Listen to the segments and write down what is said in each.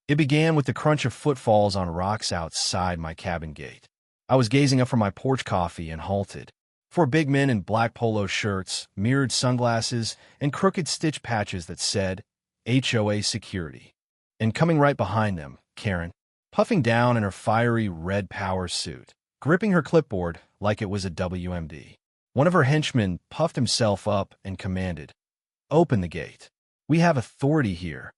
It began with the crunch of footfalls on rocks outside my cabin gate. I was gazing up from my porch coffee and halted. Four big men in black polo shirts, mirrored sunglasses, and crooked stitch patches that said, HOA Security. And coming right behind them, Karen, puffing down in her fiery red power suit, gripping her clipboard like it was a WMD. One of her henchmen puffed himself up and commanded, "Open the gate. We have authority here."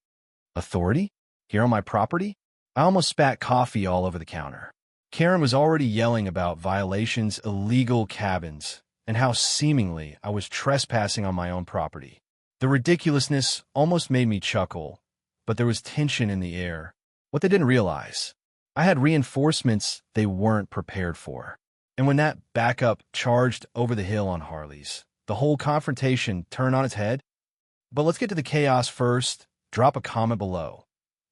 Authority? Here on my property? I almost spat coffee all over the counter. Karen was already yelling about violations, illegal cabins, and how seemingly I was trespassing on my own property. The ridiculousness almost made me chuckle, but there was tension in the air. What they didn't realize, I had reinforcements they weren't prepared for. And when that backup charged over the hill on Harleys, the whole confrontation turned on its head. But let's get to the chaos first. Drop a comment below.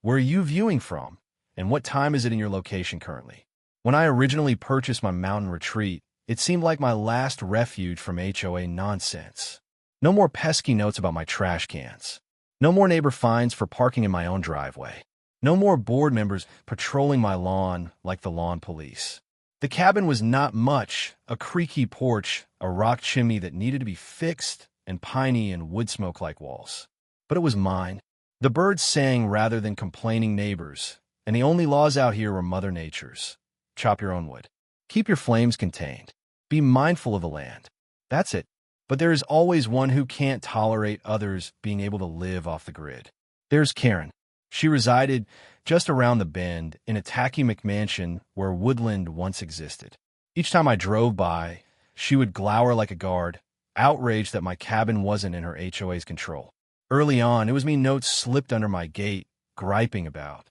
Where are you viewing from? And what time is it in your location currently? When I originally purchased my mountain retreat, it seemed like my last refuge from HOA nonsense. No more pesky notes about my trash cans. No more neighbor fines for parking in my own driveway. No more board members patrolling my lawn like the lawn police. The cabin was not much, a creaky porch, a rock chimney that needed to be fixed, and piney and wood smoke like walls. But it was mine. The birds sang rather than complaining neighbors, and the only laws out here were Mother Nature's. Chop your own wood. Keep your flames contained. Be mindful of the land. That's it. But there is always one who can't tolerate others being able to live off the grid. There's Karen. She resided just around the bend in a tacky McMansion where woodland once existed. Each time I drove by, she would glower like a guard, outraged that my cabin wasn't in her HOA's control. Early on, it was me notes slipped under my gate, griping about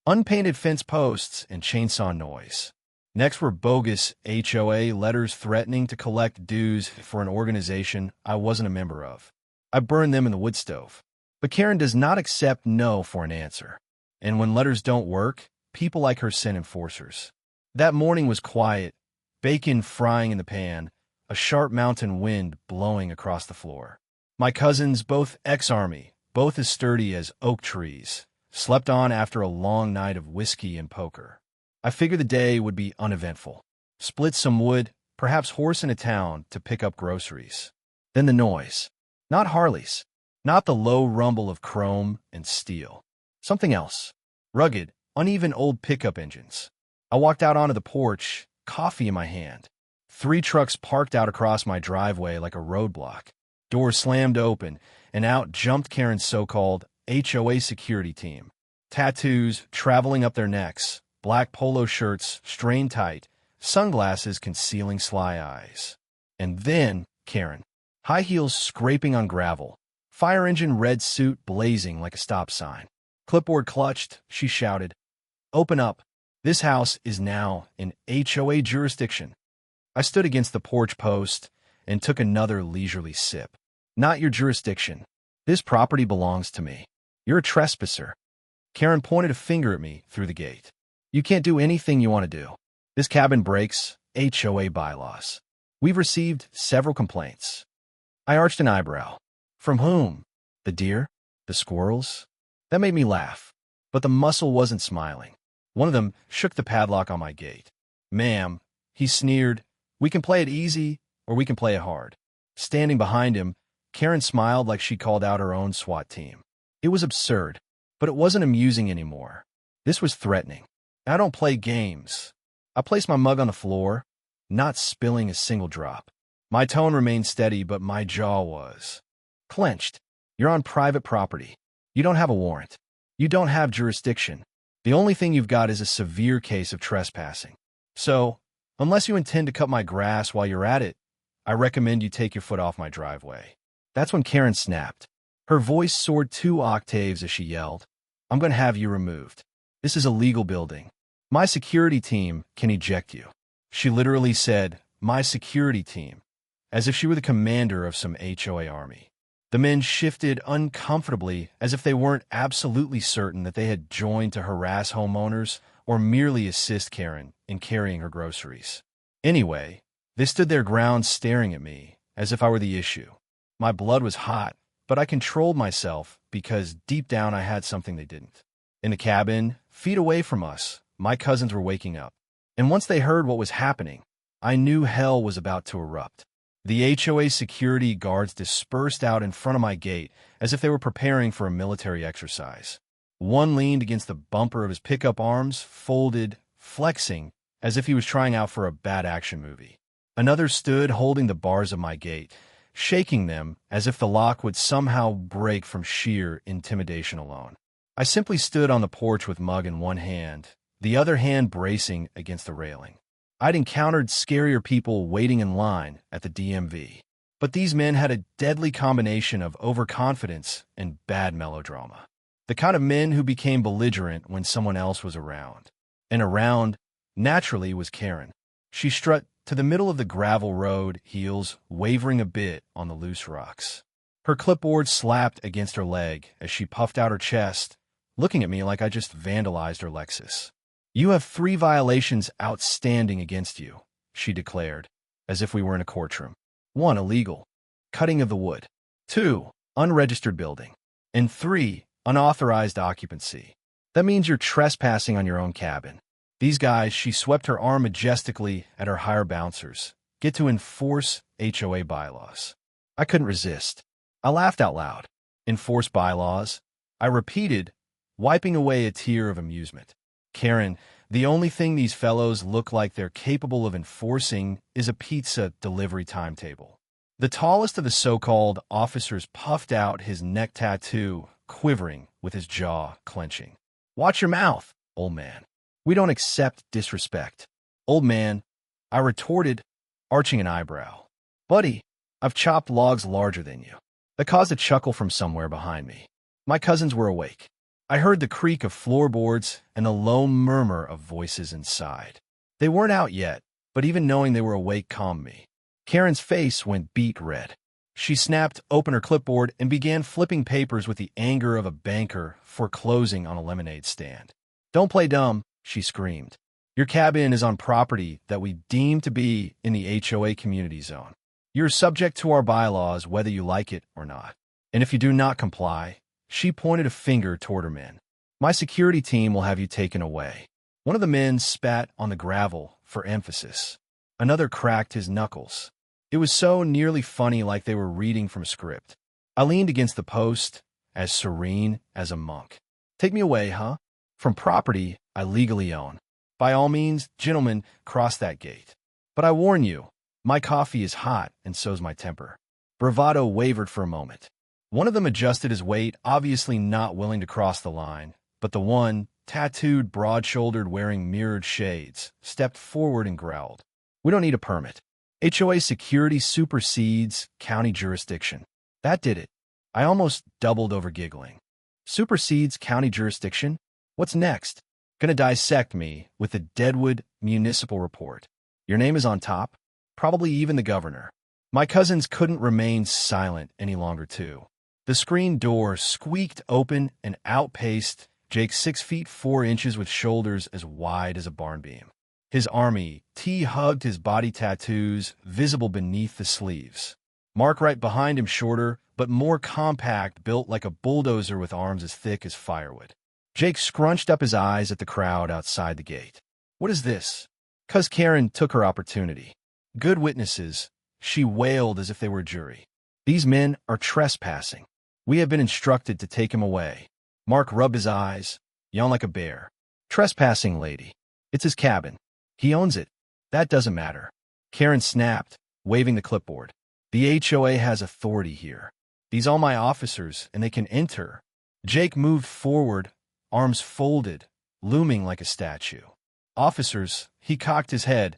unpainted fence posts and chainsaw noise. Next were bogus HOA letters threatening to collect dues for an organization I wasn't a member of. I burned them in the wood stove. But Karen does not accept no for an answer. And when letters don't work, people like her send enforcers. That morning was quiet, bacon frying in the pan, a sharp mountain wind blowing across the floor. My cousins, both ex-Army, both as sturdy as oak trees, slept on after a long night of whiskey and poker. I figured the day would be uneventful. Split some wood, perhaps horse into town to pick up groceries. Then the noise. Not Harleys. Not the low rumble of chrome and steel. Something else. Rugged, uneven old pickup engines. I walked out onto the porch, coffee in my hand. 3 trucks parked out across my driveway like a roadblock. Doors slammed open, and out jumped Karen's so-called HOA security team. Tattoos traveling up their necks, black polo shirts strained tight, sunglasses concealing sly eyes. And then Karen. High heels scraping on gravel. Fire engine red suit blazing like a stop sign. Clipboard clutched, she shouted, "Open up. This house is now in HOA jurisdiction." I stood against the porch post and took another leisurely sip. "Not your jurisdiction. This property belongs to me. You're a trespasser." Karen pointed a finger at me through the gate. "You can't do anything you want to do. This cabin breaks HOA bylaws. We've received several complaints." I arched an eyebrow. From whom? The deer? The squirrels? That made me laugh. But the muscle wasn't smiling. One of them shook the padlock on my gate. "Ma'am," he sneered, "we can play it easy or we can play it hard." Standing behind him, Karen smiled like she called out her own SWAT team. It was absurd, but it wasn't amusing anymore. This was threatening. I don't play games. I placed my mug on the floor, not spilling a single drop. My tone remained steady, but my jaw was clenched. "You're on private property. You don't have a warrant. You don't have jurisdiction. The only thing you've got is a severe case of trespassing. So, unless you intend to cut my grass while you're at it, I recommend you take your foot off my driveway." That's when Karen snapped. Her voice soared 2 octaves as she yelled, "I'm going to have you removed. This is a legal building. My security team can eject you." She literally said, "My security team," as if she were the commander of some HOA army. The men shifted uncomfortably as if they weren't absolutely certain that they had joined to harass homeowners or merely assist Karen in carrying her groceries. Anyway, they stood their ground staring at me as if I were the issue. My blood was hot, but I controlled myself because deep down I had something they didn't. In the cabin, feet away from us, my cousins were waking up. And once they heard what was happening, I knew hell was about to erupt. The HOA security guards dispersed out in front of my gate as if they were preparing for a military exercise. One leaned against the bumper of his pickup, arms folded, flexing, as if he was trying out for a bad action movie. Another stood holding the bars of my gate, shaking them as if the lock would somehow break from sheer intimidation alone. I simply stood on the porch with mug in one hand, the other hand bracing against the railing. I'd encountered scarier people waiting in line at the DMV, but these men had a deadly combination of overconfidence and bad melodrama. The kind of men who became belligerent when someone else was around. And around, naturally, was Karen. She strut to the middle of the gravel road, heels wavering a bit on the loose rocks. Her clipboard slapped against her leg as she puffed out her chest, looking at me like I just vandalized her Lexus. "You have 3 violations outstanding against you," she declared, as if we were in a courtroom. 1, illegal cutting of the wood. 2, unregistered building. And 3, unauthorized occupancy. That means you're trespassing on your own cabin. These guys, she swept her arm majestically at her higher bouncers, get to enforce HOA bylaws. I couldn't resist. I laughed out loud. Enforce bylaws? I repeated, wiping away a tear of amusement. "Karen, the only thing these fellows look like they're capable of enforcing is a pizza delivery timetable." The tallest of the so-called officers puffed out his neck tattoo, quivering with his jaw clenching. "Watch your mouth, old man. We don't accept disrespect." "Old man," I retorted, arching an eyebrow. "Buddy, I've chopped logs larger than you." That caused a chuckle from somewhere behind me. My cousins were awake. I heard the creak of floorboards and the low murmur of voices inside. They weren't out yet, but even knowing they were awake calmed me. Karen's face went beet red. She snapped open her clipboard and began flipping papers with the anger of a banker foreclosing on a lemonade stand. "Don't play dumb," she screamed. "Your cabin is on property that we deem to be in the HOA community zone. You're subject to our bylaws whether you like it or not. And if you do not comply," she pointed a finger toward her men, "my security team will have you taken away." One of the men spat on the gravel for emphasis. Another cracked his knuckles. It was so nearly funny, like they were reading from a script. I leaned against the post, as serene as a monk. "Take me away, huh? From property I legally own. By all means, gentlemen, cross that gate. But I warn you, my coffee is hot and so's my temper." Bravado wavered for a moment. One of them adjusted his weight, obviously not willing to cross the line, but the one, tattooed, broad-shouldered, wearing mirrored shades, stepped forward and growled, "We don't need a permit. HOA Security supersedes county jurisdiction." That did it. I almost doubled over giggling. Supersedes county jurisdiction? What's next? Gonna dissect me with the Deadwood Municipal Report. Your name is on top? Probably even the governor. My cousins couldn't remain silent any longer, too. The screen door squeaked open and out paced Jake, 6 feet 4 inches with shoulders as wide as a barn beam. His army tee hugged his body, tattoos visible beneath the sleeves. Mark right behind him, shorter but more compact, built like a bulldozer with arms as thick as firewood. Jake scrunched up his eyes at the crowd outside the gate. "What is this?" "'Cause Karen took her opportunity. Good witnesses," she wailed as if they were a jury. "These men are trespassing. We have been instructed to take him away." Mark rubbed his eyes, yawned like a bear. "Trespassing, lady. It's his cabin. He owns it. That doesn't matter." Karen snapped, waving the clipboard. "The HOA has authority here. These are my officers, and they can enter." Jake moved forward, arms folded, looming like a statue. "Officers," he cocked his head,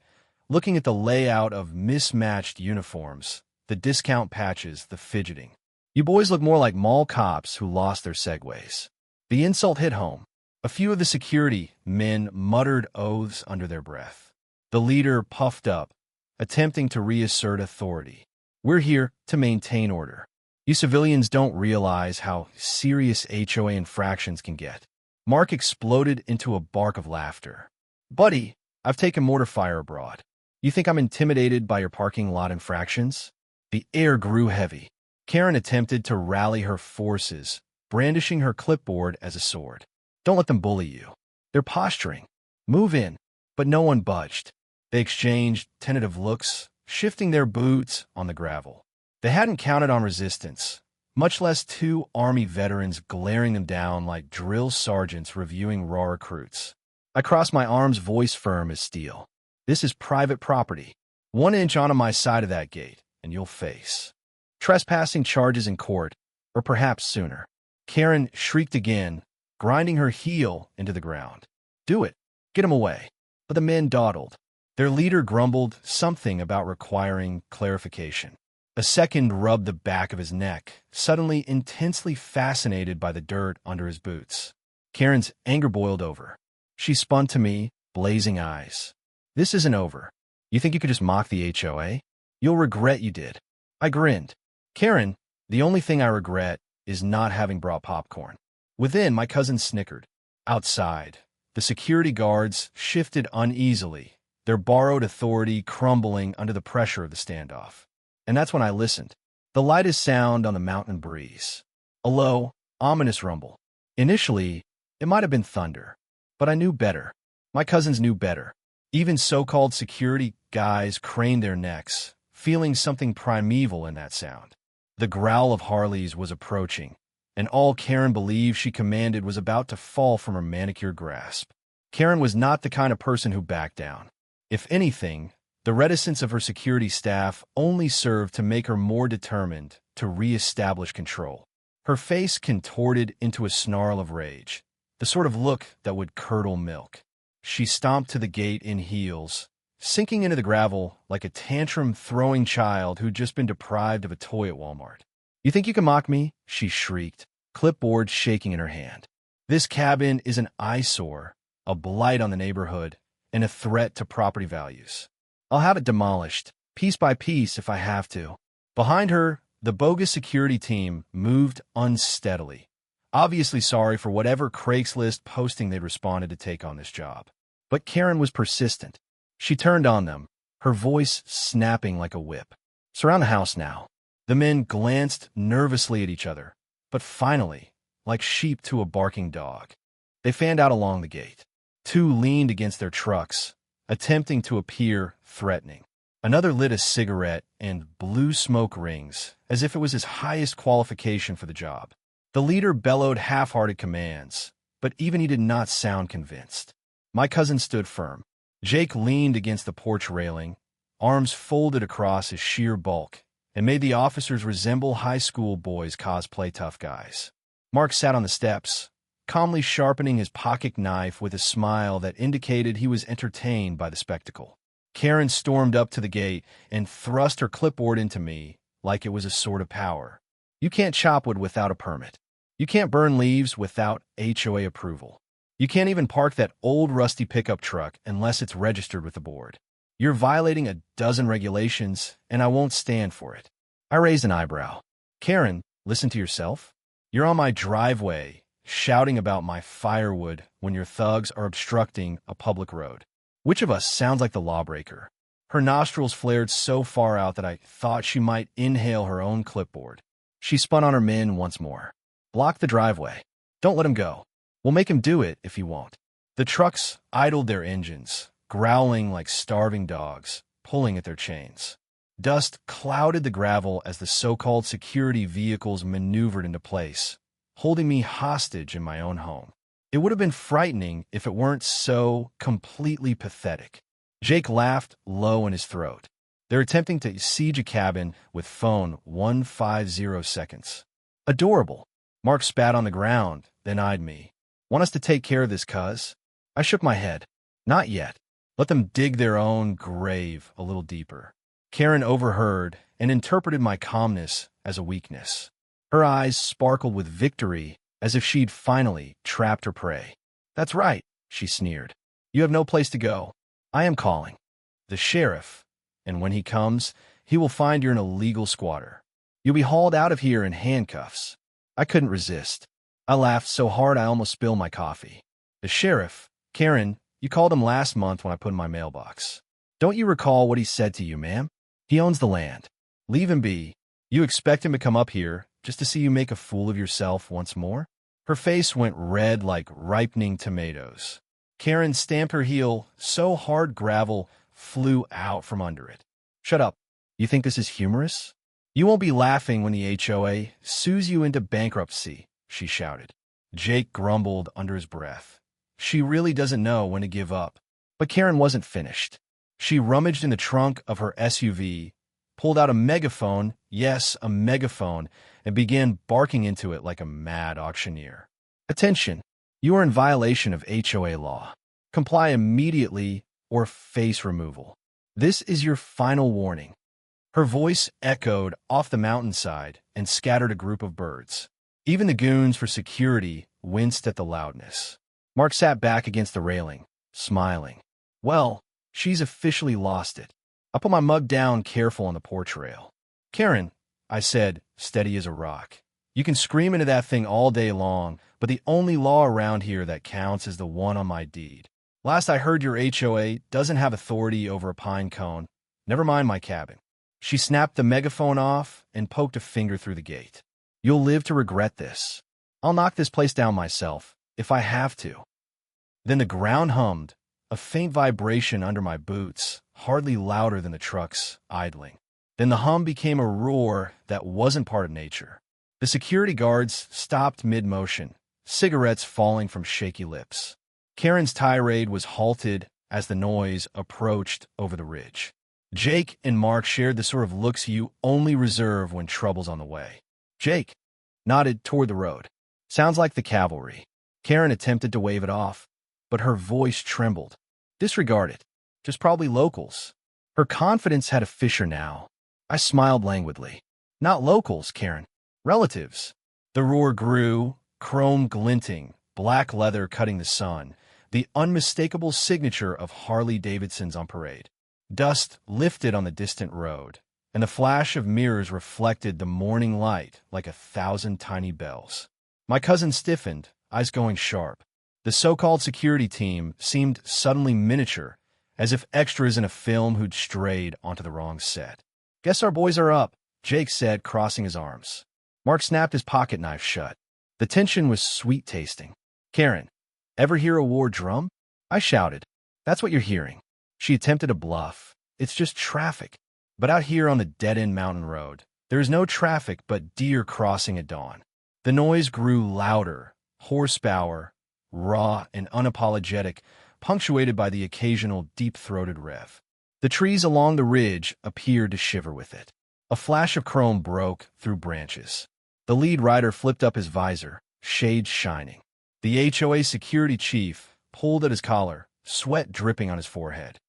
looking at the layout of mismatched uniforms, the discount patches, the fidgeting. "You boys look more like mall cops who lost their segways." The insult hit home. A few of the security men muttered oaths under their breath. The leader puffed up, attempting to reassert authority. "We're here to maintain order. You civilians don't realize how serious HOA infractions can get." Mark exploded into a bark of laughter. "Buddy, I've taken mortar fire abroad. You think I'm intimidated by your parking lot infractions?" The air grew heavy. Karen attempted to rally her forces, brandishing her clipboard as a sword. Don't let them bully you. They're posturing. Move in. But no one budged. They exchanged tentative looks, shifting their boots on the gravel. They hadn't counted on resistance, much less two Army veterans glaring them down like drill sergeants reviewing raw recruits. I crossed my arms, voice firm as steel. This is private property. 1 inch onto my side of that gate, and you'll face trespassing charges in court, or perhaps sooner. Karen shrieked again, grinding her heel into the ground. Do it. Get him away. But the men dawdled. Their leader grumbled something about requiring clarification. A second rubbed the back of his neck, suddenly intensely fascinated by the dirt under his boots. Karen's anger boiled over. She spun to me, blazing eyes. This isn't over. You think you could just mock the HOA? You'll regret you did. I grinned. Karen, the only thing I regret is not having brought popcorn. Within, my cousin snickered. Outside, the security guards shifted uneasily, their borrowed authority crumbling under the pressure of the standoff. And that's when I listened. The lightest sound on the mountain breeze. A low, ominous rumble. Initially, it might have been thunder, but I knew better. My cousins knew better. Even so-called security guys craned their necks, feeling something primeval in that sound. The growl of Harleys was approaching, and all Karen believed she commanded was about to fall from her manicured grasp. Karen was not the kind of person who backed down. If anything, the reticence of her security staff only served to make her more determined to re-establish control. Her face contorted into a snarl of rage, the sort of look that would curdle milk. She stomped to the gate in heels, sinking into the gravel like a tantrum-throwing child who'd just been deprived of a toy at Walmart. You think you can mock me? She shrieked, clipboard shaking in her hand. This cabin is an eyesore, a blight on the neighborhood, and a threat to property values. I'll have it demolished, piece by piece if I have to. Behind her, the bogus security team moved unsteadily, obviously sorry for whatever Craigslist posting they'd responded to take on this job. But Karen was persistent. She turned on them, her voice snapping like a whip. Surround the house now. The men glanced nervously at each other, but finally, like sheep to a barking dog, they fanned out along the gate. Two leaned against their trucks, attempting to appear threatening. Another lit a cigarette and blew smoke rings, as if it was his highest qualification for the job. The leader bellowed half-hearted commands, but even he did not sound convinced. My cousin stood firm. Jake leaned against the porch railing, arms folded across his sheer bulk, and made the officers resemble high school boys cosplay tough guys. Mark sat on the steps, calmly sharpening his pocket knife with a smile that indicated he was entertained by the spectacle. Karen stormed up to the gate and thrust her clipboard into me like it was a sword of power. You can't chop wood without a permit. You can't burn leaves without HOA approval. You can't even park that old rusty pickup truck unless it's registered with the board. You're violating a dozen regulations, and I won't stand for it. I raised an eyebrow. Karen, listen to yourself. You're on my driveway, shouting about my firewood when your thugs are obstructing a public road. Which of us sounds like the lawbreaker? Her nostrils flared so far out that I thought she might inhale her own clipboard. She spun on her men once more. Block the driveway. Don't let him go. We'll make him do it if he won't. The trucks idled their engines, growling like starving dogs, pulling at their chains. Dust clouded the gravel as the so-called security vehicles maneuvered into place, holding me hostage in my own home. It would have been frightening if it weren't so completely pathetic. Jake laughed low in his throat. They're attempting to siege a cabin with phone 150 seconds. Adorable. Mark spat on the ground, then eyed me. Want us to take care of this, cuz? I shook my head. Not yet. Let them dig their own grave a little deeper. Karen overheard and interpreted my calmness as a weakness. Her eyes sparkled with victory as if she'd finally trapped her prey. That's right, she sneered. You have no place to go. I am calling. The sheriff, and when he comes, he will find you're an illegal squatter. You'll be hauled out of here in handcuffs. I couldn't resist. I laughed so hard I almost spilled my coffee. The sheriff, Karen, you called him last month when I put in my mailbox. Don't you recall what he said to you, ma'am? He owns the land. Leave him be. You expect him to come up here just to see you make a fool of yourself once more? Her face went red like ripening tomatoes. Karen stamped her heel so hard gravel flew out from under it. "Shut up. You think this is humorous? You won't be laughing when the HOA sues you into bankruptcy," she shouted. Jake grumbled under his breath. She really doesn't know when to give up. But Karen wasn't finished. She rummaged in the trunk of her SUV, pulled out a megaphone, yes, a megaphone, and began barking into it like a mad auctioneer. "Attention! You are in violation of HOA law. Comply immediately or face removal. This is your final warning." Her voice echoed off the mountainside and scattered a group of birds. Even the goons for security winced at the loudness. Mark sat back against the railing, smiling. "Well, she's officially lost it." I put my mug down careful on the porch rail. "Karen," I said, steady as a rock, "you can scream into that thing all day long, but the only law around here that counts is the one on my deed. Last I heard, your HOA doesn't have authority over a pine cone. Never mind my cabin." She snapped the megaphone off and poked a finger through the gate. "You'll live to regret this. I'll knock this place down myself, if I have to." Then the ground hummed, a faint vibration under my boots, hardly louder than the trucks idling. Then the hum became a roar that wasn't part of nature. The security guards stopped mid-motion, cigarettes falling from shaky lips. Karen's tirade was halted as the noise approached over the ridge. Jake and Mark shared the sort of looks you only reserve when trouble's on the way. Jake nodded toward the road. "Sounds like the cavalry." Karen attempted to wave it off, but her voice trembled. "Disregard it. Just probably locals." Her confidence had a fissure now. I smiled languidly. "Not locals, Karen. Relatives." The roar grew, chrome glinting, black leather cutting the sun, the unmistakable signature of Harley-Davidsons on parade. Dust lifted on the distant road, and the flash of mirrors reflected the morning light like 1,000 tiny bells. My cousin stiffened, eyes going sharp. The so-called security team seemed suddenly miniature, as if extras in a film who'd strayed onto the wrong set. "Guess our boys are up," Jake said, crossing his arms. Mark snapped his pocket knife shut. The tension was sweet-tasting. "Karen, ever hear a war drum?" I shouted. "That's what you're hearing." She attempted a bluff. "It's just traffic." But out here on the dead-end mountain road, there is no traffic but deer crossing at dawn. The noise grew louder, horsepower, raw and unapologetic, punctuated by the occasional deep-throated rev. The trees along the ridge appeared to shiver with it. A flash of chrome broke through branches. The lead rider flipped up his visor, shades shining. The HOA security chief pulled at his collar, sweat dripping on his forehead.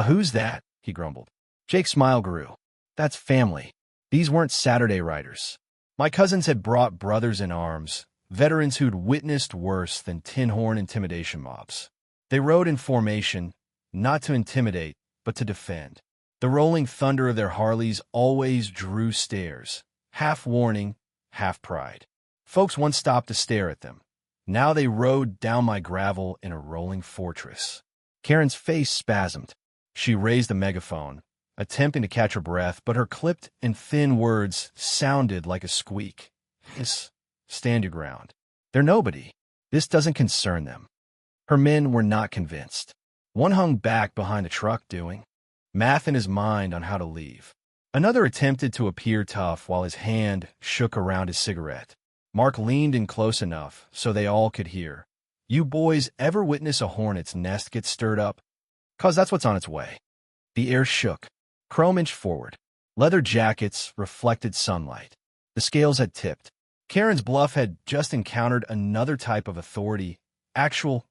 Who's that?" he grumbled. Jake's smile grew. "That's family. These weren't Saturday riders. My cousins had brought brothers in arms, veterans who'd witnessed worse than tin horn intimidation mobs. They rode in formation, not to intimidate, but to defend. The rolling thunder of their Harleys always drew stares, half warning, half pride. Folks once stopped to stare at them. Now they rode down my gravel in a rolling fortress. Karen's face spasmed. She raised the megaphone, attempting to catch her breath, but her clipped and thin words sounded like a squeak. Stand your ground. They're nobody. This doesn't concern them." Her men were not convinced. One hung back behind the truck doing math in his mind on how to leave. Another attempted to appear tough while his hand shook around his cigarette. Mark leaned in close enough so they all could hear. "You boys ever witness a hornet's nest get stirred up? 'Cause that's what's on its way." The air shook. Chrome inched forward. Leather jackets reflected sunlight. The scales had tipped. Karen's bluff had just encountered another type of authority, actual,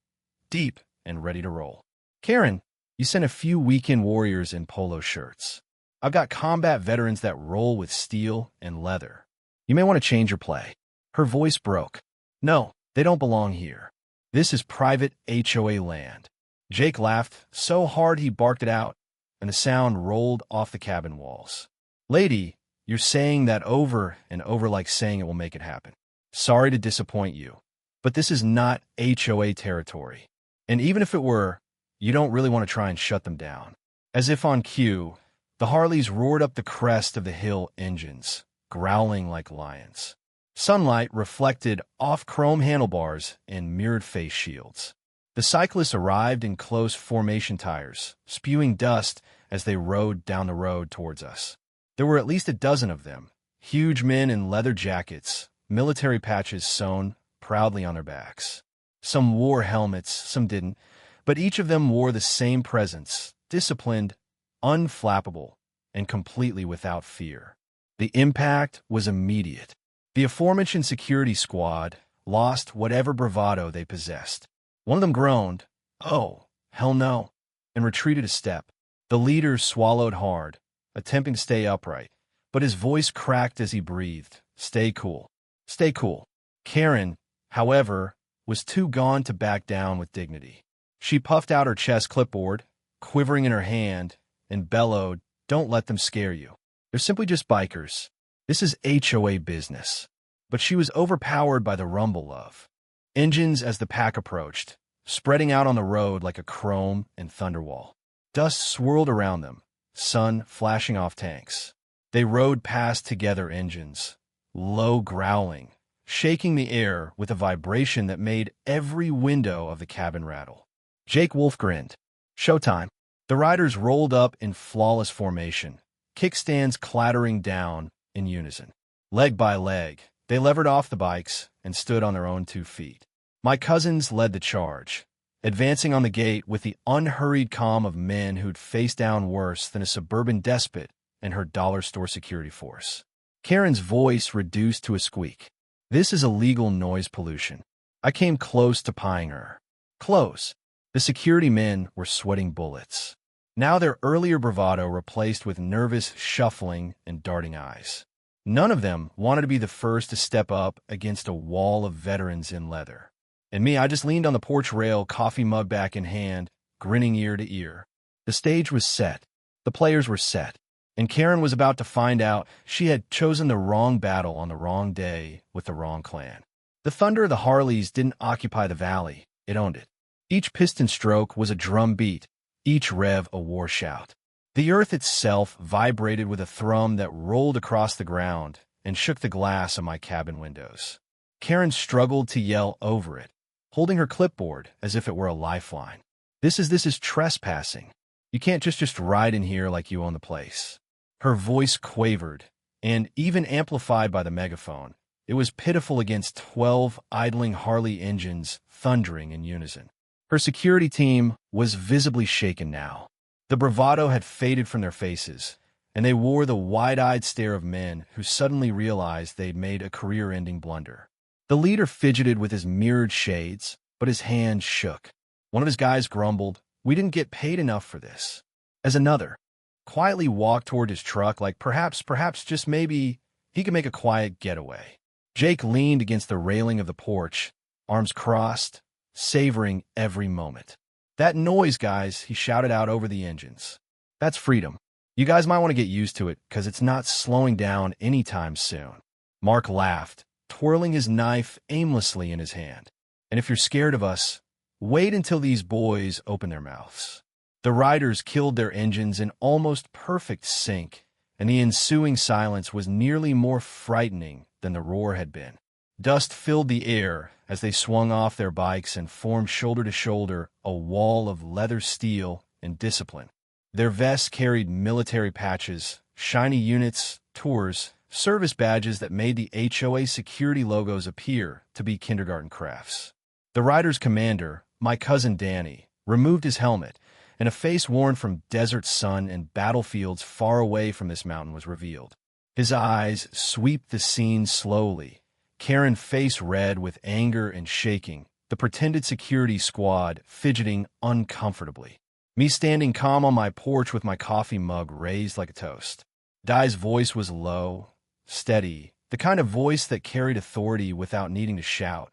deep, and ready to roll. "Karen, you sent a few weekend warriors in polo shirts. I've got combat veterans that roll with steel and leather. You may want to change your play." Her voice broke. "No, they don't belong here. This is private HOA land." Jake laughed so hard he barked it out, and the sound rolled off the cabin walls. "Lady, you're saying that over and over like saying it will make it happen. Sorry to disappoint you, but this is not HOA territory. And even if it were, you don't really want to try and shut them down." As if on cue, the Harleys roared up the crest of the hill engines, growling like lions. Sunlight reflected off chrome handlebars and mirrored face shields. The cyclists arrived in close formation tires, spewing dust as they rode down the road towards us. There were at least a dozen of them, huge men in leather jackets, military patches sewn proudly on their backs. Some wore helmets, some didn't, but each of them wore the same presence, disciplined, unflappable, and completely without fear. The impact was immediate. The aforementioned security squad lost whatever bravado they possessed. One of them groaned, "Oh, hell no," and retreated a step. The leader swallowed hard, attempting to stay upright, but his voice cracked as he breathed. "Stay cool. Stay cool." Karen, however, was too gone to back down with dignity. She puffed out her chest clipboard, quivering in her hand, and bellowed, "Don't let them scare you. They're simply just bikers. This is HOA business." But she was overpowered by the rumble of engines as the pack approached, spreading out on the road like a chrome and thunderwall. Dust swirled around them, sun flashing off tanks. They rode past together engines, low growling, shaking the air with a vibration that made every window of the cabin rattle. Jake Wolf grinned. "Showtime." The riders rolled up in flawless formation, kickstands clattering down in unison. Leg by leg, they levered off the bikes and stood on their own 2 feet. My cousins led the charge, advancing on the gate with the unhurried calm of men who'd faced down worse than a suburban despot and her dollar store security force. Karen's voice reduced to a squeak. "This is illegal noise pollution." I came close to pieing her. Close. The security men were sweating bullets. Now their earlier bravado replaced with nervous shuffling and darting eyes. None of them wanted to be the first to step up against a wall of veterans in leather. And me, I just leaned on the porch rail, coffee mug back in hand, grinning ear to ear. The stage was set. The players were set. And Karen was about to find out she had chosen the wrong battle on the wrong day with the wrong clan. The thunder of the Harleys didn't occupy the valley. It owned it. Each piston stroke was a drum beat, each rev a war shout. The earth itself vibrated with a thrum that rolled across the ground and shook the glass of my cabin windows. Karen struggled to yell over it, holding her clipboard as if it were a lifeline. This is trespassing. You can't just ride in here like you own the place." Her voice quavered, and even amplified by the megaphone, it was pitiful against 12 idling Harley engines thundering in unison. Her security team was visibly shaken now. The bravado had faded from their faces, and they wore the wide-eyed stare of men who suddenly realized they'd made a career-ending blunder. The leader fidgeted with his mirrored shades, but his hands shook. One of his guys grumbled, "We didn't get paid enough for this." As another quietly walked toward his truck like perhaps just maybe he could make a quiet getaway. Jake leaned against the railing of the porch, arms crossed, savoring every moment. "That noise, guys," he shouted out over the engines. "That's freedom. You guys might want to get used to it, because it's not slowing down anytime soon." Mark laughed, twirling his knife aimlessly in his hand. "And if you're scared of us, wait until these boys open their mouths." The riders killed their engines in almost perfect sync, and the ensuing silence was nearly more frightening than the roar had been. Dust filled the air as they swung off their bikes and formed shoulder to shoulder, a wall of leather steel and discipline. Their vests carried military patches, shiny units, tours, service badges that made the HOA Security logos appear to be kindergarten crafts. The rider's commander, my cousin Danny, removed his helmet, and a face worn from desert sun and battlefields far away from this mountain was revealed. His eyes swept the scene slowly, Karen face red with anger and shaking, the pretended security squad fidgeting uncomfortably. Me standing calm on my porch with my coffee mug raised like a toast. Di's voice was low, steady, the kind of voice that carried authority without needing to shout.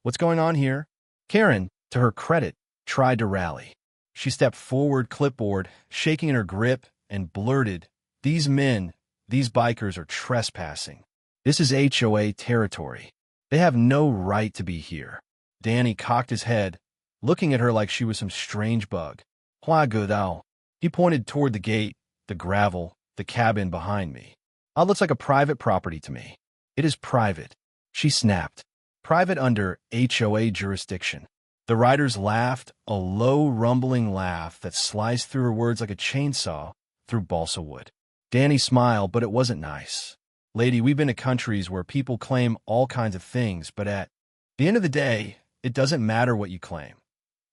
"What's going on here?" Karen, to her credit, tried to rally. She stepped forward, clipboard shaking in her grip, and blurted, "These men, these bikers are trespassing. This is HOA territory. They have no right to be here." Danny cocked his head, looking at her like she was some strange bug. "Hua Godao." He pointed toward the gate, the gravel, the cabin behind me. "It looks like a private property to me." "It is private. She snapped. Private under HOA jurisdiction. The riders laughed, a low, rumbling laugh that sliced through her words like a chainsaw through balsa wood. Danny smiled, but it wasn't nice. Lady, we've been to countries where people claim all kinds of things, but at the end of the day, it doesn't matter what you claim.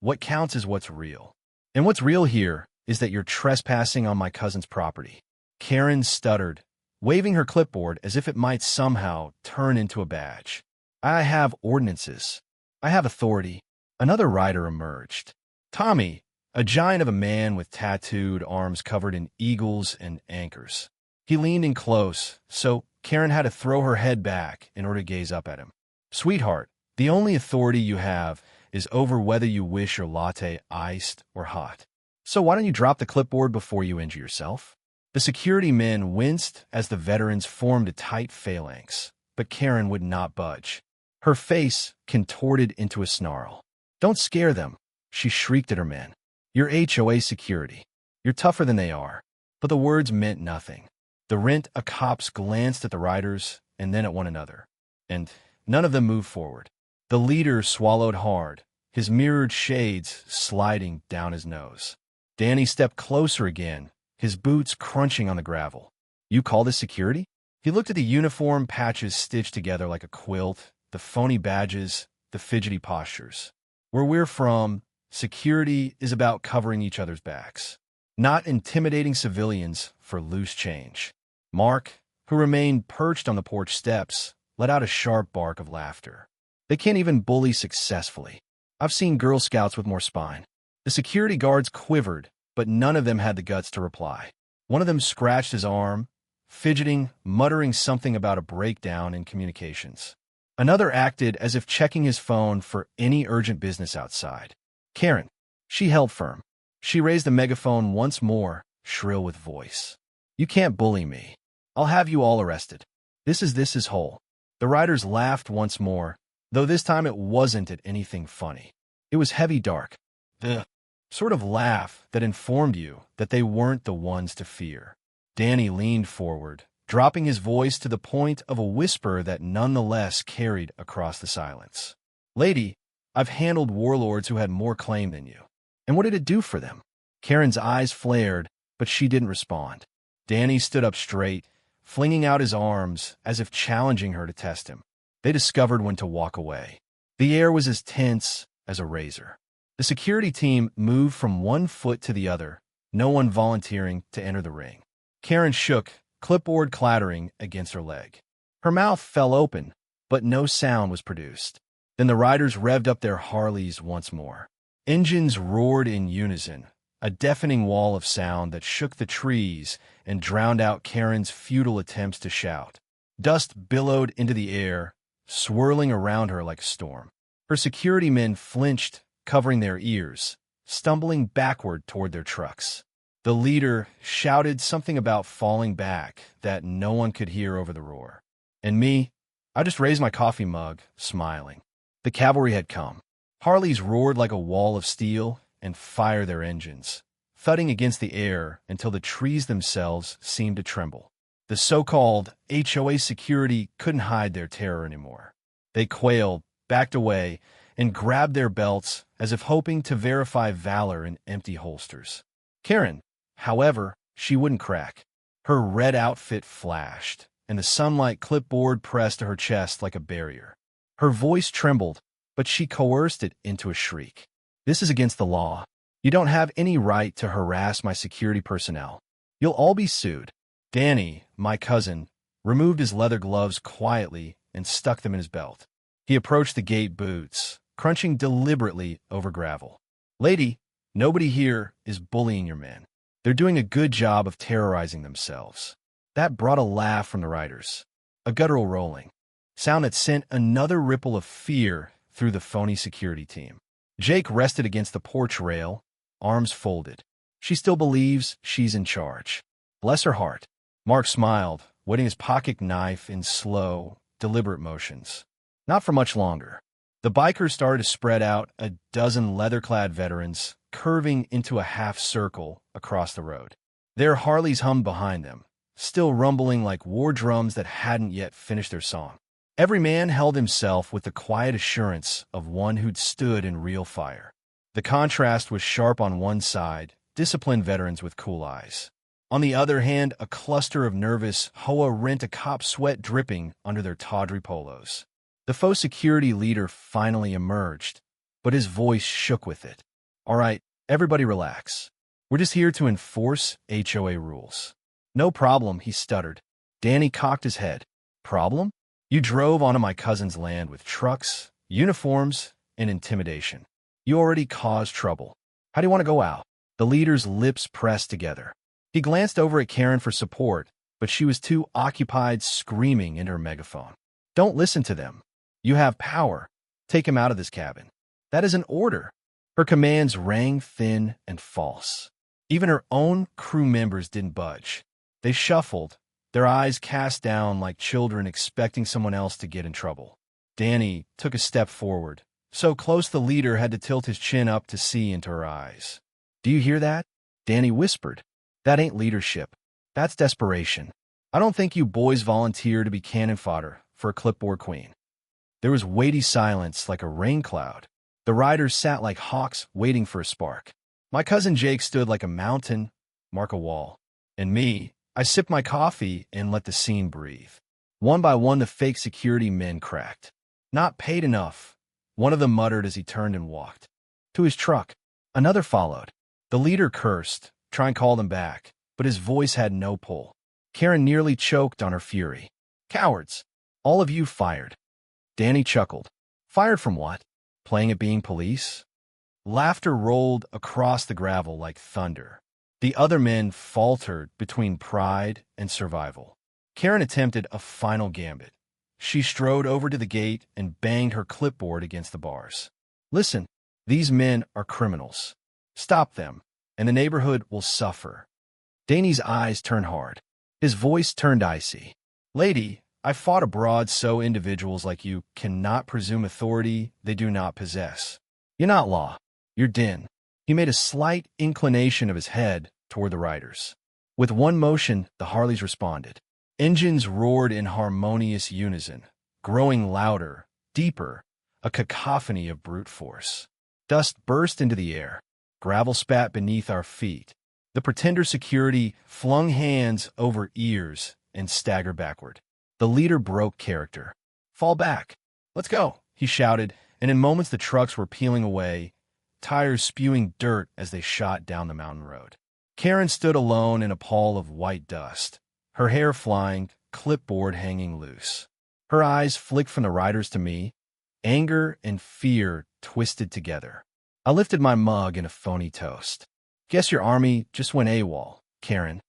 What counts is what's real. And what's real here is that you're trespassing on my cousin's property. Karen stuttered, waving her clipboard as if it might somehow turn into a badge. I have ordinances. I have authority. Another rider emerged. Tommy, a giant of a man with tattooed arms covered in eagles and anchors. He leaned in close, so Karen had to throw her head back in order to gaze up at him. Sweetheart, the only authority you have is over whether you wish your latte iced or hot. So why don't you drop the clipboard before you injure yourself? The security men winced as the veterans formed a tight phalanx, but Karen would not budge. Her face contorted into a snarl. Don't scare them, she shrieked at her men. You're HOA Security. You're tougher than they are. But the words meant nothing. The rent-a-cops glanced at the riders and then at one another, and none of them moved forward. The leader swallowed hard, his mirrored shades sliding down his nose. Danny stepped closer again, his boots crunching on the gravel. You call this security? He looked at the uniform patches stitched together like a quilt, the phony badges, the fidgety postures. Where we're from, security is about covering each other's backs, not intimidating civilians for loose change. Mark, who remained perched on the porch steps, let out a sharp bark of laughter. They can't even bully successfully. I've seen Girl Scouts with more spine. The security guards quivered, but none of them had the guts to reply. One of them scratched his arm, fidgeting, muttering something about a breakdown in communications. Another acted as if checking his phone for any urgent business outside. Karen. She held firm. She raised the megaphone once more, shrill with voice. You can't bully me. I'll have you all arrested. This is whole. The riders laughed once more, though this time it wasn't at anything funny. It was heavy dark. The sort of laugh that informed you that they weren't the ones to fear. Danny leaned forward, dropping his voice to the point of a whisper that nonetheless carried across the silence. Lady, I've handled warlords who had more claim than you. And what did it do for them? Karen's eyes flared, but she didn't respond. Danny stood up straight, flinging out his arms as if challenging her to test him. They discovered when to walk away. The air was as tense as a razor. The security team moved from one foot to the other, no one volunteering to enter the ring. Karen shook, clipboard clattering against her leg. Her mouth fell open, but no sound was produced. Then the riders revved up their Harleys once more. Engines roared in unison, a deafening wall of sound that shook the trees and drowned out Karen's futile attempts to shout. Dust billowed into the air, swirling around her like a storm. Her security men flinched, covering their ears, stumbling backward toward their trucks. The leader shouted something about falling back that no one could hear over the roar. And me, I just raised my coffee mug, smiling. The cavalry had come. Harleys roared like a wall of steel and fired their engines, thudding against the air until the trees themselves seemed to tremble. The so-called HOA Security couldn't hide their terror anymore. They quailed, backed away, and grabbed their belts as if hoping to verify valor in empty holsters. Karen, however, she wouldn't crack. Her red outfit flashed, and the sunlight clipboard pressed to her chest like a barrier. Her voice trembled, but she coerced it into a shriek. This is against the law. You don't have any right to harass my security personnel. You'll all be sued. Danny, my cousin, removed his leather gloves quietly and stuck them in his belt. He approached the gate boots, crunching deliberately over gravel. Lady, nobody here is bullying your men. They're doing a good job of terrorizing themselves. That brought a laugh from the riders, a guttural rolling, sound that sent another ripple of fear through the phony security team. Jake rested against the porch rail, arms folded. She still believes she's in charge. Bless her heart. Mark smiled, wetting his pocket knife in slow, deliberate motions. Not for much longer. The bikers started to spread out, a dozen leather-clad veterans curving into a half circle across the road. Their Harleys hummed behind them, still rumbling like war drums that hadn't yet finished their song. Every man held himself with the quiet assurance of one who'd stood in real fire. The contrast was sharp on one side, disciplined veterans with cool eyes. On the other hand, a cluster of nervous HOA rent-a-cop sweat dripping under their tawdry polos. The faux security leader finally emerged, but his voice shook with it. "All right, everybody relax. We're just here to enforce HOA rules." "No problem," he stuttered. Danny cocked his head. "Problem? You drove onto my cousin's land with trucks, uniforms, and intimidation. You already caused trouble. How do you want to go out?" The leader's lips pressed together. He glanced over at Karen for support, but she was too occupied screaming into her megaphone. "Don't listen to them. You have power. Take him out of this cabin." "That is an order." Her commands rang thin and false. Even her own crew members didn't budge. They shuffled, their eyes cast down like children expecting someone else to get in trouble. Danny took a step forward, so close the leader had to tilt his chin up to see into her eyes. "Do you hear that?" Danny whispered. "That ain't leadership. That's desperation. I don't think you boys volunteer to be cannon fodder for a clipboard queen." There was weighty silence like a rain cloud. The riders sat like hawks waiting for a spark. My cousin Jake stood like a mountain, mark a wall. And me, I sipped my coffee and let the scene breathe. One by one, the fake security men cracked. "Not paid enough," one of them muttered as he turned and walked to his truck. Another followed. The leader cursed, trying to call them back, but his voice had no pull. Karen nearly choked on her fury. "Cowards! All of you fired." Danny chuckled. "Fired from what? Playing at being police?" Laughter rolled across the gravel like thunder. The other men faltered between pride and survival. Karen attempted a final gambit. She strode over to the gate and banged her clipboard against the bars. "Listen, these men are criminals. Stop them, and the neighborhood will suffer." Danny's eyes turned hard. His voice turned icy. "Lady, I fought abroad so individuals like you cannot presume authority they do not possess. You're not law. You're din." He made a slight inclination of his head toward the riders. With one motion, the Harleys responded. Engines roared in harmonious unison, growing louder, deeper, a cacophony of brute force. Dust burst into the air. Gravel spat beneath our feet. The pretender security flung hands over ears and staggered backward. The leader broke character. "Fall back. Let's go," he shouted, and in moments the trucks were peeling away, tires spewing dirt as they shot down the mountain road. Karen stood alone in a pall of white dust, her hair flying, clipboard hanging loose. Her eyes flicked from the riders to me, anger and fear twisted together. I lifted my mug in a phony toast. "Guess your army just went AWOL, Karen."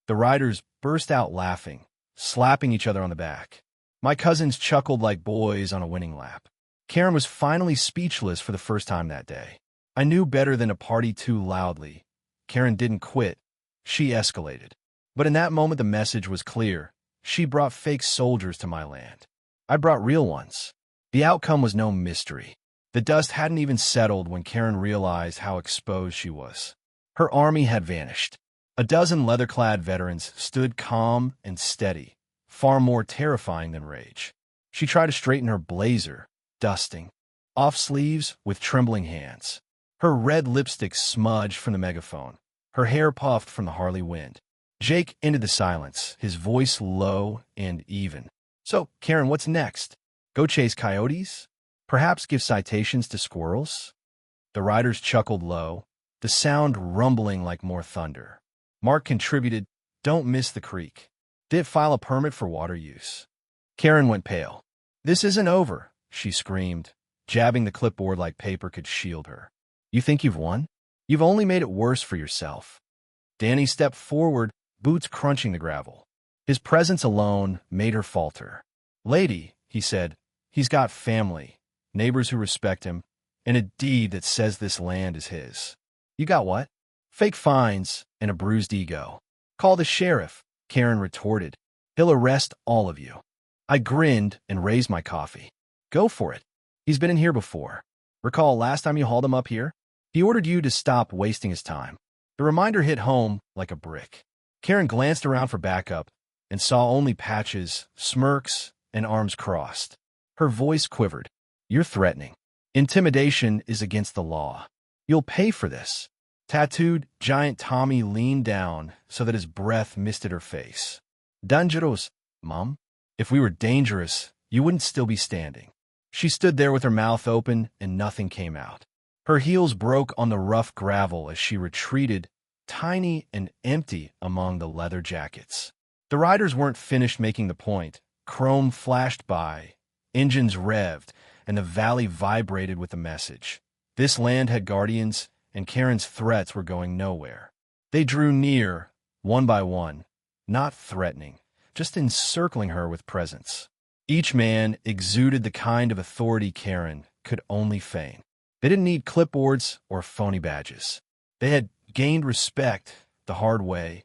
The riders burst out laughing, slapping each other on the back. My cousins chuckled like boys on a winning lap. Karen was finally speechless for the first time that day. I knew better than to party too loudly. Karen didn't quit. She escalated. But in that moment, the message was clear. She brought fake soldiers to my land. I brought real ones. The outcome was no mystery. The dust hadn't even settled when Karen realized how exposed she was. Her army had vanished. A dozen leather-clad veterans stood calm and steady, far more terrifying than rage. She tried to straighten her blazer, dusting off sleeves with trembling hands. Her red lipstick smudged from the megaphone. Her hair puffed from the Harley wind. Jake ended the silence, his voice low and even. "So, Karen, what's next? Go chase coyotes? Perhaps give citations to squirrels?" The riders chuckled low, the sound rumbling like more thunder. Mark contributed, "Don't miss the creek. Did file a permit for water use." Karen went pale. "This isn't over," she screamed, jabbing the clipboard like paper could shield her. "You think you've won? You've only made it worse for yourself." Danny stepped forward, boots crunching the gravel. His presence alone made her falter. "Lady," he said, "he's got family, neighbors who respect him, and a deed that says this land is his. You got what? Fake fines and a bruised ego." "Call the sheriff," Karen retorted. "He'll arrest all of you." I grinned and raised my coffee. "Go for it. He's been in here before. Recall last time you hauled him up here? He ordered you to stop wasting his time." The reminder hit home like a brick. Karen glanced around for backup and saw only patches, smirks, and arms crossed. Her voice quivered. You're threatening. Intimidation is against the law. You'll pay for this. Tattooed giant Tommy leaned down so that his breath misted her face. Dangerous, Mom. If we were dangerous, you wouldn't still be standing. She stood there with her mouth open and nothing came out. Her heels broke on the rough gravel as she retreated, tiny and empty among the leather jackets. The riders weren't finished making the point. Chrome flashed by, engines revved, and the valley vibrated with the message. This land had guardians, and Karen's threats were going nowhere. They drew near, one by one, not threatening, just encircling her with presence. Each man exuded the kind of authority Karen could only feign. They didn't need clipboards or phony badges. They had gained respect the hard way,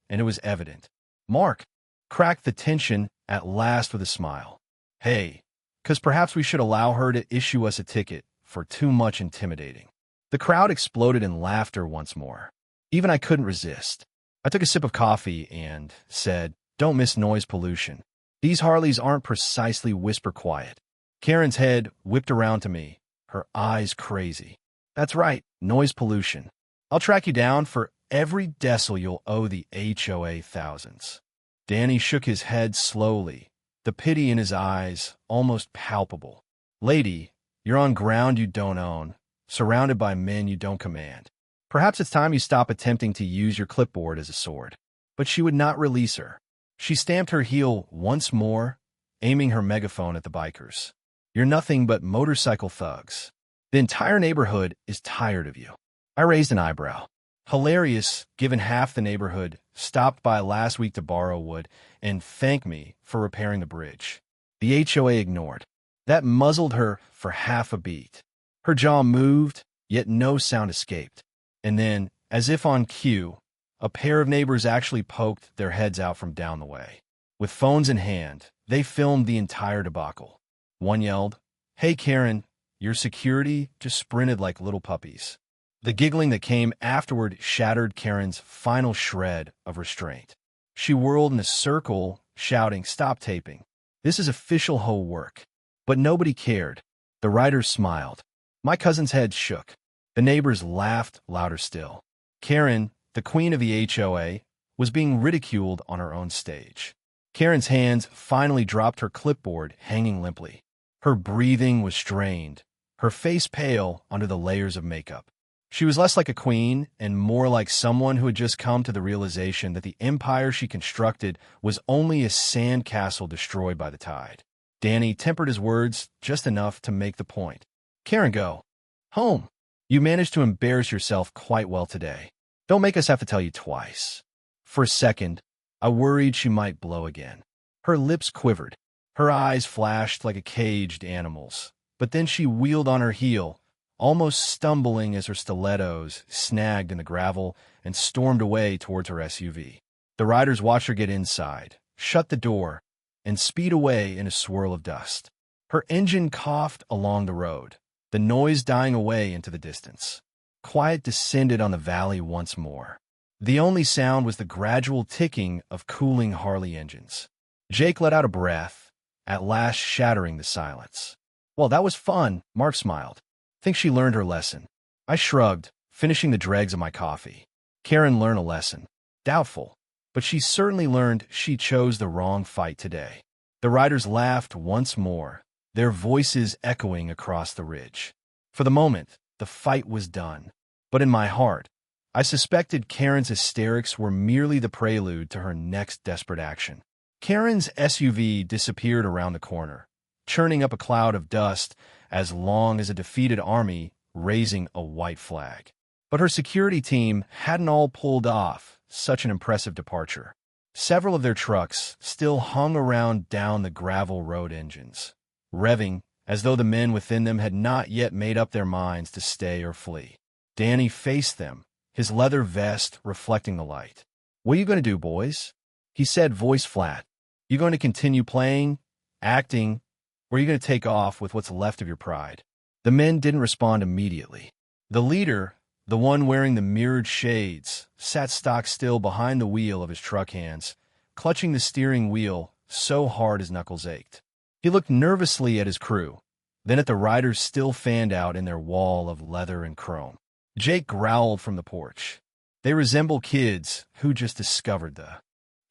and it was evident. Mark cracked the tension at last with a smile. Hey, 'cause perhaps we should allow her to issue us a ticket for too much intimidating. The crowd exploded in laughter once more. Even I couldn't resist. I took a sip of coffee and said, don't miss noise pollution. These Harleys aren't precisely whisper quiet. Karen's head whipped around to me, her eyes crazy. That's right, noise pollution. I'll track you down for every decibel you'll owe the HOA thousands. Danny shook his head slowly, the pity in his eyes almost palpable. Lady, you're on ground you don't own, surrounded by men you don't command. Perhaps it's time you stop attempting to use your clipboard as a sword. But she would not release her. She stamped her heel once more, aiming her megaphone at the bikers. You're nothing but motorcycle thugs. The entire neighborhood is tired of you. I raised an eyebrow. Hilarious, given half the neighborhood stopped by last week to borrow wood and thank me for repairing the bridge. The HOA ignored. That muzzled her for half a beat. Her jaw moved, yet no sound escaped. And then, as if on cue, a pair of neighbors actually poked their heads out from down the way. With phones in hand, they filmed the entire debacle. One yelled, Hey Karen, your security just sprinted like little puppies. The giggling that came afterward shattered Karen's final shred of restraint. She whirled in a circle, shouting, Stop taping. This is official HOA work. But nobody cared. The riders smiled. My cousin's head shook. The neighbors laughed louder still. Karen, the queen of the HOA, was being ridiculed on her own stage. Karen's hands finally dropped her clipboard, hanging limply. Her breathing was strained, her face pale under the layers of makeup. She was less like a queen and more like someone who had just come to the realization that the empire she constructed was only a sandcastle destroyed by the tide. Danny tempered his words just enough to make the point. Karen, go home. You managed to embarrass yourself quite well today. Don't make us have to tell you twice. For a second, I worried she might blow again. Her lips quivered. Her eyes flashed like a caged animal's. But then she wheeled on her heel, almost stumbling as her stilettos snagged in the gravel, and stormed away towards her SUV. The riders watched her get inside, shut the door, and speed away in a swirl of dust. Her engine coughed along the road, the noise dying away into the distance. Quiet descended on the valley once more. The only sound was the gradual ticking of cooling Harley engines. Jake let out a breath, at last shattering the silence. Well, that was fun, Mark smiled. Think she learned her lesson. I shrugged, finishing the dregs of my coffee. Karen learned a lesson. Doubtful, but she certainly learned she chose the wrong fight today. The riders laughed once more, their voices echoing across the ridge. For the moment, the fight was done. But in my heart, I suspected Karen's hysterics were merely the prelude to her next desperate action. Karen's SUV disappeared around the corner, churning up a cloud of dust as long as a defeated army raising a white flag. But her security team hadn't all pulled off such an impressive departure. Several of their trucks still hung around down the gravel road engines, revving as though the men within them had not yet made up their minds to stay or flee. Danny faced them, his leather vest reflecting the light. What are you going to do, boys? He said, voice flat. You going to continue playing, acting, or are you going to take off with what's left of your pride? The men didn't respond immediately. The leader, the one wearing the mirrored shades, sat stock still behind the wheel of his truck hands, clutching the steering wheel so hard his knuckles ached. He looked nervously at his crew, then at the riders still fanned out in their wall of leather and chrome. Jake growled from the porch. They resemble kids who just discovered the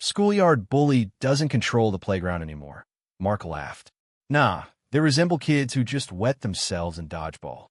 schoolyard bully doesn't control the playground anymore. Mark laughed. Nah, they resemble kids who just wet themselves in dodgeball.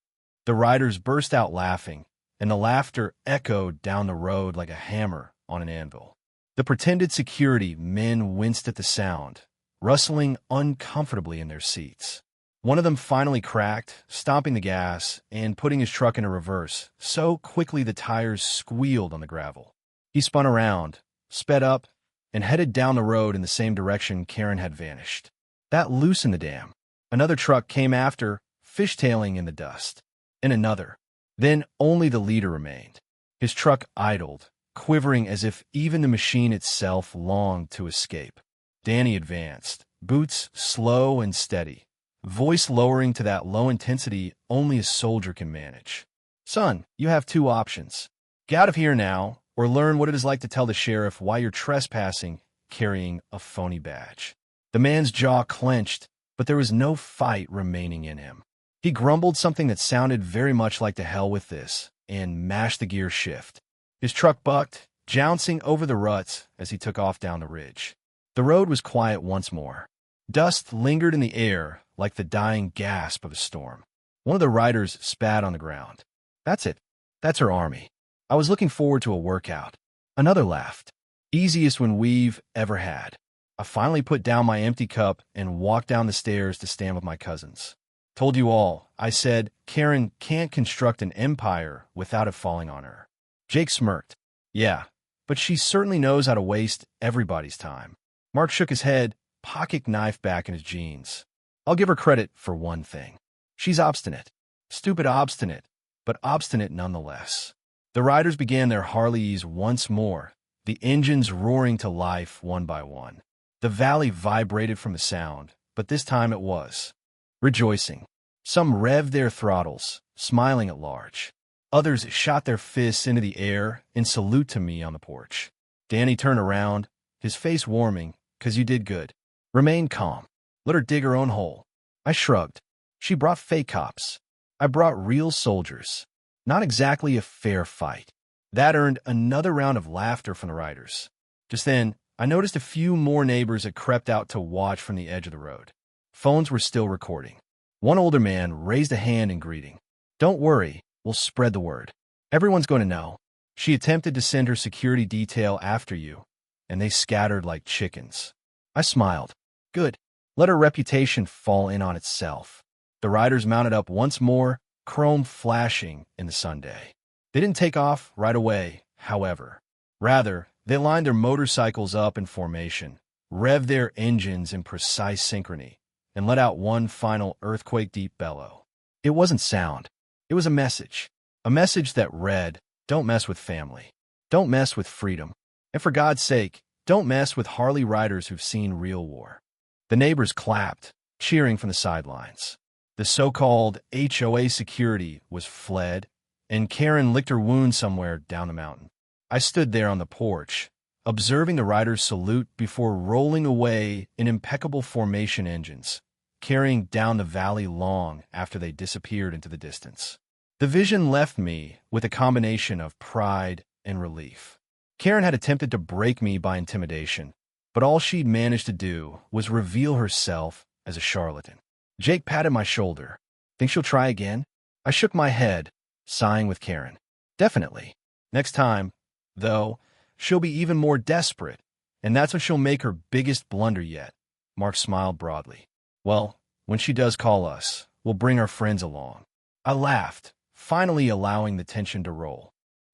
The riders burst out laughing, and the laughter echoed down the road like a hammer on an anvil. The pretended security men winced at the sound, rustling uncomfortably in their seats. One of them finally cracked, stomping the gas and putting his truck into reverse so quickly the tires squealed on the gravel. He spun around, sped up, and headed down the road in the same direction Karen had vanished. That loosened the dam. Another truck came after, fishtailing in the dust. And another. Then only the leader remained. His truck idled, quivering as if even the machine itself longed to escape. Danny advanced, boots slow and steady, voice lowering to that low intensity only a soldier can manage. Son, you have two options. Get out of here now, or learn what it is like to tell the sheriff why you're trespassing, carrying a phony badge. The man's jaw clenched, but there was no fight remaining in him. He grumbled something that sounded very much like "to hell with this," and mashed the gear shift. His truck bucked, jouncing over the ruts as he took off down the ridge. The road was quiet once more. Dust lingered in the air like the dying gasp of a storm. One of the riders spat on the ground. That's it. That's her army. I was looking forward to a workout. Another laughed. Easiest one we've ever had. I finally put down my empty cup and walked down the stairs to stand with my cousins. Told you all, I said, Karen can't construct an empire without it falling on her. Jake smirked. Yeah, but she certainly knows how to waste everybody's time. Mark shook his head, pocket knife back in his jeans. I'll give her credit for one thing. She's obstinate. Stupid obstinate, but obstinate nonetheless. The riders began their Harleys once more, the engines roaring to life one by one. The valley vibrated from the sound, but this time it was rejoicing. Some revved their throttles, smiling at large. Others shot their fists into the air in salute to me on the porch. Danny turned around, his face warming, "'Cause you did good. Remain calm. Let her dig her own hole." I shrugged. She brought fake cops. I brought real soldiers. Not exactly a fair fight. That earned another round of laughter from the riders. Just then, I noticed a few more neighbors had crept out to watch from the edge of the road. Phones were still recording. One older man raised a hand in greeting. "Don't worry, we'll spread the word. Everyone's going to know. She attempted to send her security detail after you, and they scattered like chickens." I smiled. Good. Let her reputation fall in on itself. The riders mounted up once more, chrome flashing in the Sunday. They didn't take off right away, however. Rather, they lined their motorcycles up in formation, revved their engines in precise synchrony, and let out one final earthquake-deep bellow. It wasn't sound. It was a message that read, "Don't mess with family. Don't mess with freedom. And for God's sake, don't mess with Harley riders who've seen real war." The neighbors clapped, cheering from the sidelines. The so-called HOA Security was fled, and Karen licked her wound somewhere down the mountain. I stood there on the porch, observing the riders salute before rolling away in impeccable formation engines, carrying down the valley long after they disappeared into the distance. The vision left me with a combination of pride and relief. Karen had attempted to break me by intimidation, but all she'd managed to do was reveal herself as a charlatan. Jake patted my shoulder. "Think she'll try again?" I shook my head, sighing with Karen. "Definitely. Next time, though, she'll be even more desperate, and that's when she'll make her biggest blunder yet." Mark smiled broadly. "Well, when she does call us, we'll bring our friends along." I laughed, finally allowing the tension to roll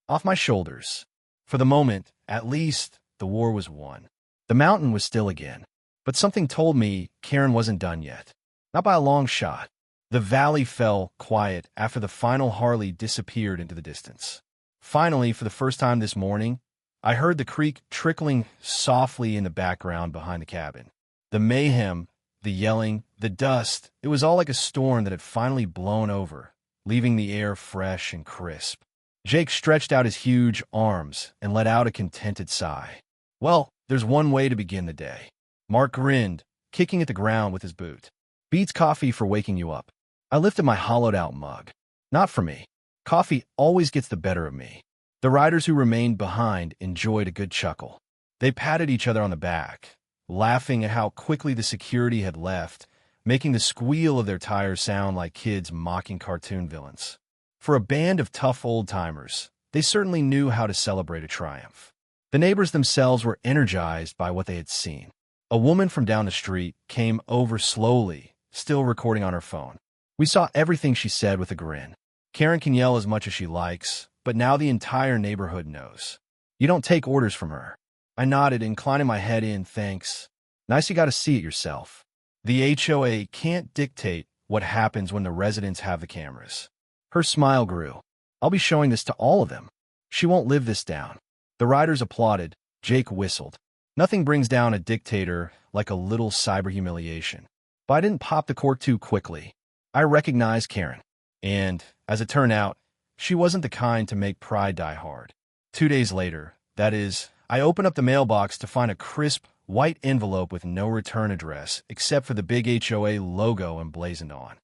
off my shoulders. For the moment, at least, the war was won. The mountain was still again, but something told me Karen wasn't done yet. Not by a long shot. The valley fell quiet after the final Harley disappeared into the distance. Finally, for the first time this morning, I heard the creek trickling softly in the background behind the cabin. The mayhem, the yelling, the dust, it was all like a storm that had finally blown over, leaving the air fresh and crisp. Jake stretched out his huge arms and let out a contented sigh. "Well, there's one way to begin the day." Mark grinned, kicking at the ground with his boot. Beats coffee for waking you up. I lifted my hollowed-out mug. Not for me. Coffee always gets the better of me. The riders who remained behind enjoyed a good chuckle. They patted each other on the back, laughing at how quickly the security had left, making the squeal of their tires sound like kids mocking cartoon villains. For a band of tough old-timers, they certainly knew how to celebrate a triumph. The neighbors themselves were energized by what they had seen. A woman from down the street came over slowly, still recording on her phone. We saw everything she said with a grin. Karen can yell as much as she likes, but now the entire neighborhood knows. You don't take orders from her. I nodded, inclining my head in, thanks. Nice you got to see it yourself. The HOA can't dictate what happens when the residents have the cameras. Her smile grew. I'll be showing this to all of them. She won't live this down. The riders applauded. Jake whistled. Nothing brings down a dictator like a little cyber humiliation. But I didn't pop the cork too quickly. I recognized Karen. And, as it turned out, she wasn't the kind to make pride die hard. 2 days later, that is, I opened up the mailbox to find a crisp, white envelope with no return address except for the big HOA logo emblazoned on.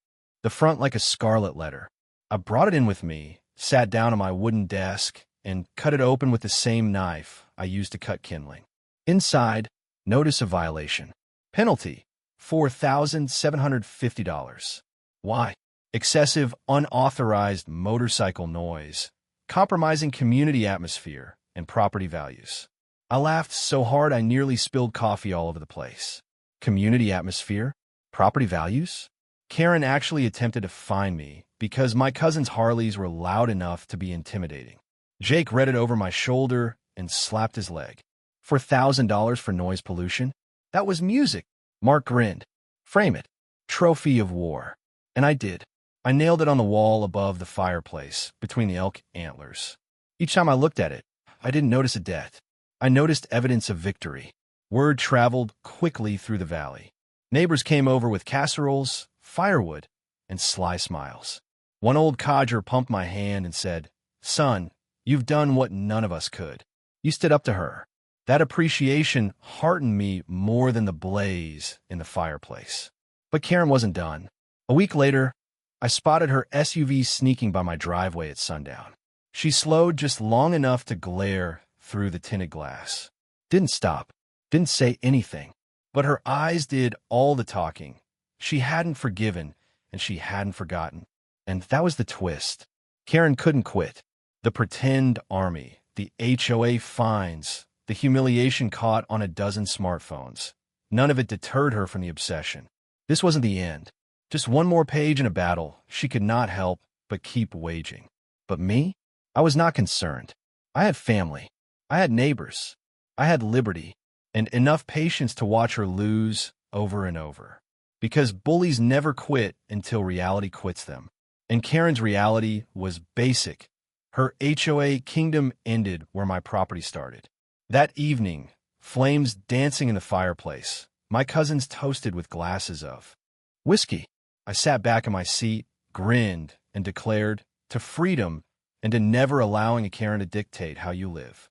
The front like a scarlet letter. I brought it in with me, sat down on my wooden desk, and cut it open with the same knife I used to cut kindling. Inside, notice of violation. Penalty, $4,750. Why? Excessive, unauthorized motorcycle noise, compromising community atmosphere and property values. I laughed so hard I nearly spilled coffee all over the place. Community atmosphere? Property values? Karen actually attempted to fine me because my cousin's Harleys were loud enough to be intimidating. Jake read it over my shoulder and slapped his leg. $4,000 for noise pollution? That was music. Mark grinned. Frame it. Trophy of war. And I did. I nailed it on the wall above the fireplace, between the elk antlers. Each time I looked at it, I didn't notice a debt. I noticed evidence of victory. Word traveled quickly through the valley. Neighbors came over with casseroles, firewood, and sly smiles. One old codger pumped my hand and said, "Son, you've done what none of us could." You stood up to her. That appreciation heartened me more than the blaze in the fireplace. But Karen wasn't done. A week later, I spotted her SUV sneaking by my driveway at sundown. She slowed just long enough to glare through the tinted glass. Didn't stop. Didn't say anything. But her eyes did all the talking. She hadn't forgiven, and she hadn't forgotten. And that was the twist. Karen couldn't quit. The pretend army, the HOA fines, the humiliation caught on a dozen smartphones. None of it deterred her from the obsession. This wasn't the end. Just one more page in a battle she could not help but keep waging. But me? I was not concerned. I had family. I had neighbors. I had liberty, and enough patience to watch her lose over and over. Because bullies never quit until reality quits them. And Karen's reality was basic. Her HOA kingdom ended where my property started. That evening, flames dancing in the fireplace, my cousins toasted with glasses of whiskey. I sat back in my seat, grinned, and declared, to freedom and to never allowing a Karen to dictate how you live.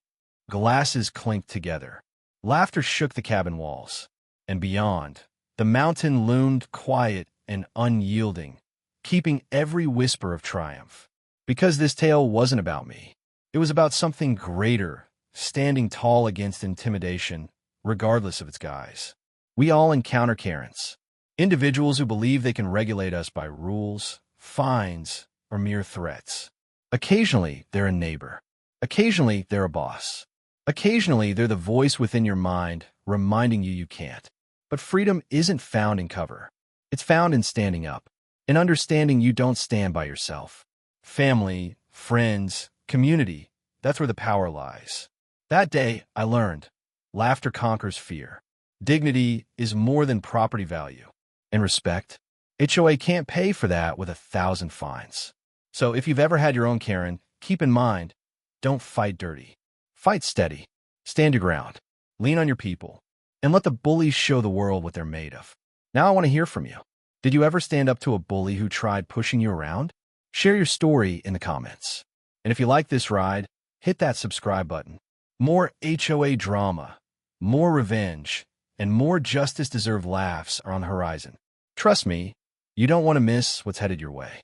Glasses clinked together. Laughter shook the cabin walls. And beyond, the mountain loomed quiet and unyielding, keeping every whisper of triumph. Because this tale wasn't about me. It was about something greater, standing tall against intimidation, regardless of its guise. We all encounter Karens. Individuals who believe they can regulate us by rules, fines, or mere threats. Occasionally, they're a neighbor. Occasionally, they're a boss. Occasionally, they're the voice within your mind, reminding you can't. But freedom isn't found in cover. It's found in standing up, in understanding you don't stand by yourself. Family, friends, community, that's where the power lies. That day, I learned, laughter conquers fear. Dignity is more than property value. And respect, HOA can't pay for that with 1,000 fines. So if you've ever had your own Karen, keep in mind, don't fight dirty. Fight steady. Stand your ground. Lean on your people. And let the bullies show the world what they're made of. Now I want to hear from you. Did you ever stand up to a bully who tried pushing you around? Share your story in the comments. And if you like this ride, hit that subscribe button. More HOA drama, more revenge, and more justice-deserved laughs are on the horizon. Trust me, you don't want to miss what's headed your way.